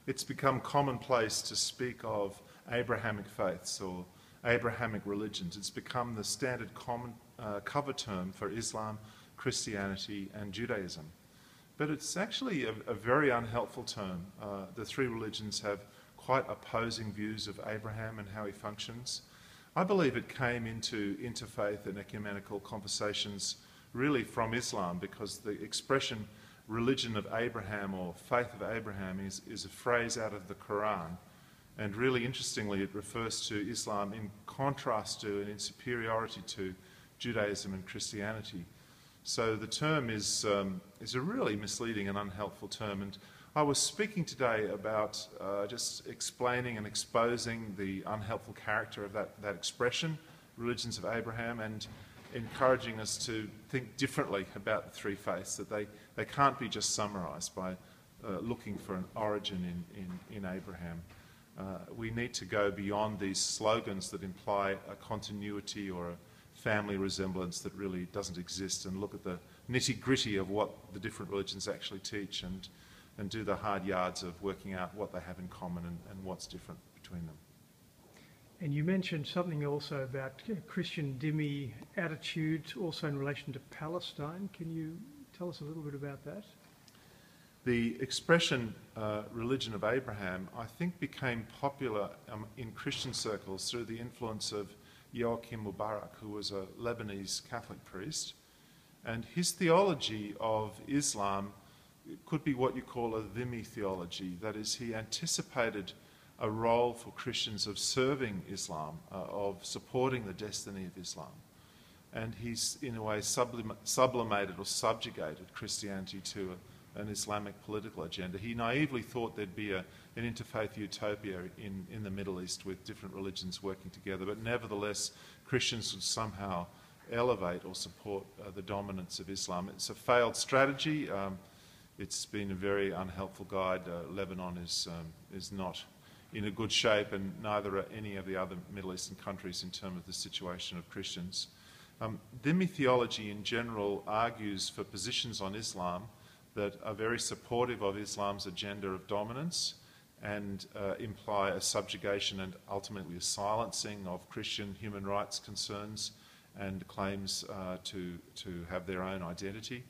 it's become commonplace to speak of Abrahamic faiths or Abrahamic religions. It's become the standard common cover term for Islam, Christianity and Judaism. But it's actually a very unhelpful term. The three religions have quite opposing views of Abraham and how he functions. I believe it came into interfaith and ecumenical conversations really from Islam, because the expression religion of Abraham or faith of Abraham is a phrase out of the Quran. And really interestingly, it refers to Islam in contrast to and in superiority to Judaism and Christianity. So the term is a really misleading and unhelpful term. And I was speaking today about just explaining and exposing the unhelpful character of that expression, religions of Abraham, and encouraging us to think differently about the three faiths, that they can't be just summarised by looking for an origin in Abraham. We need to go beyond these slogans that imply a continuity or a family resemblance that really doesn't exist, and look at the nitty-gritty of what the different religions actually teach, and do the hard yards of working out what they have in common and what's different between them. And you mentioned something also about Christian dhimmi attitudes, also in relation to Palestine. Can you tell us a little bit about that? The expression religion of Abraham, I think, became popular in Christian circles through the influence of Joachim Mubarak, who was a Lebanese Catholic priest. And his theology of Islam could be what you call a dhimmi theology. That is, he anticipated a role for Christians of serving Islam, of supporting the destiny of Islam. And he's, in a way, sublimated or subjugated Christianity to an Islamic political agenda. He naively thought there'd be an interfaith utopia in the Middle East with different religions working together, but nevertheless Christians would somehow elevate or support the dominance of Islam. It's a failed strategy. It's been a very unhelpful guide. Lebanon is not in a good shape, and neither are any of the other Middle Eastern countries in terms of the situation of Christians. Dhimmi theology in general argues for positions on Islam that are very supportive of Islam's agenda of dominance and imply a subjugation and ultimately a silencing of Christian human rights concerns and claims to have their own identity.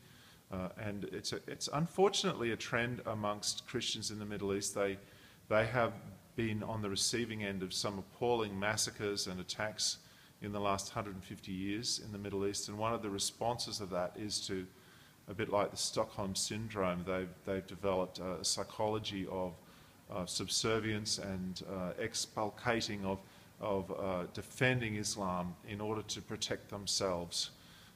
And it's unfortunately a trend amongst Christians in the Middle East. They have been on the receiving end of some appalling massacres and attacks in the last 150 years in the Middle East, and one of the responses of that is to, a bit like the Stockholm Syndrome, they've developed a psychology of subservience and expulcating of defending Islam in order to protect themselves.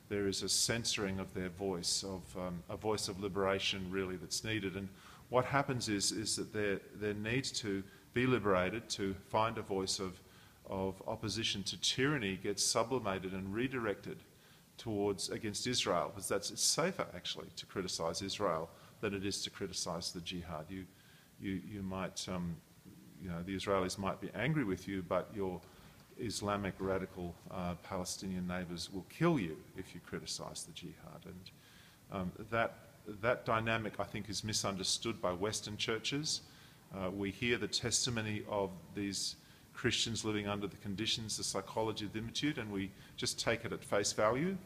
There is a censoring of their voice, of a voice of liberation really that's needed. And what happens is that their need to be liberated, to find a voice of opposition to tyranny, gets sublimated and redirected against Israel, because it's safer actually to criticise Israel than it is to criticise the jihad. You might, the Israelis might be angry with you, but your Islamic radical Palestinian neighbours will kill you if you criticise the jihad. And that dynamic, I think, is misunderstood by Western churches. We hear the testimony of these Christians living under the conditions, the psychology of dhimmitude, and we just take it at face value.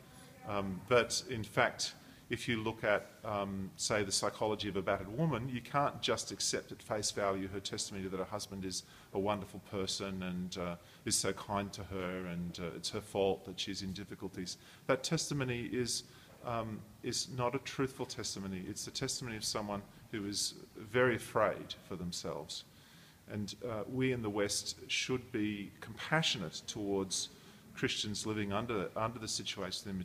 But in fact, if you look at, say, the psychology of a battered woman, you can't just accept at face value her testimony that her husband is a wonderful person and is so kind to her, and it's her fault that she's in difficulties. That testimony is not a truthful testimony. It's the testimony of someone who is very afraid for themselves. And we in the West should be compassionate towards Christians living under the situation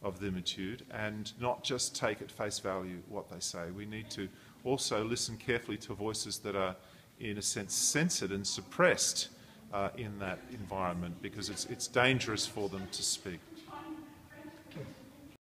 of dhimmitude, and not just take at face value what they say. We need to also listen carefully to voices that are, in a sense, censored and suppressed in that environment, because it's dangerous for them to speak.